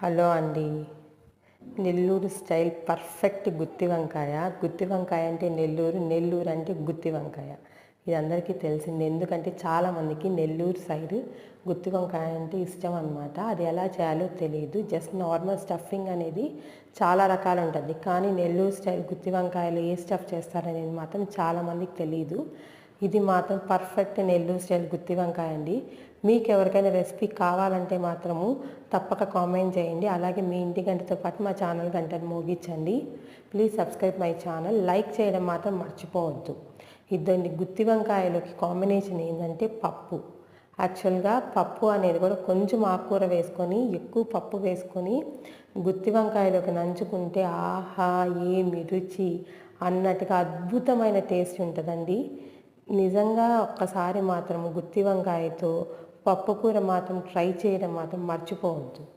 Hello అండి. Nellore style perfect గుత్తి వంకాయ. గుత్తి వంకాయ అంటే నెల్లూరు, నెల్లూరు అంటే గుత్తి వంకాయ. ఇది అందరికీ తెలిసిందే. ఎందుకంటే చాలామందికి నెల్లూరు సైడ్ గుత్తి వంకాయ అంటే ఇష్టం అనమాట. అది ఎలా చేయాలో తెలియదు. జస్ట్ నార్మల్ స్టఫింగ్ అనేది చాలా రకాలు ఉంటుంది. కానీ నెల్లూరు స్టైల్ గుత్తి వంకాయలు ఏ స్టఫ్ చేస్తారనేది మాత్రం చాలామందికి తెలియదు. ఇది మాత్రం పర్ఫెక్ట్ నెల్లూరు స్టైల్ గుత్తి వంకాయ అండి. మీకు ఎవరికైనా రెసిపీ కావాలంటే మాత్రము తప్పక కామెంట్ చేయండి. అలాగే మీ ఇంటి గంటతో పాటు మా ఛానల్ గంటను మోగించండి. Please subscribe my channel. Like చేయడం మాత్రం మర్చిపోవద్దు. ఇద్దండి గుత్తి వంకాయలోకి కాంబినేషన్ ఏంటంటే పప్పు. యాక్చువల్గా పప్పు అనేది కూడా కొంచెం ఆకుకూర వేసుకొని ఎక్కువ పప్పు వేసుకొని గుత్తి వంకాయలోకి నంచుకుంటే ఆహా ఏమి రుచి అన్నట్టుగా అద్భుతమైన టేస్ట్ ఉంటుందండి. నిజంగా ఒక్కసారి మాత్రం గుత్తి వంకాయతో పప్పుకూర మాత్రం ట్రై చేయడం మాత్రం మర్చిపోవద్దు.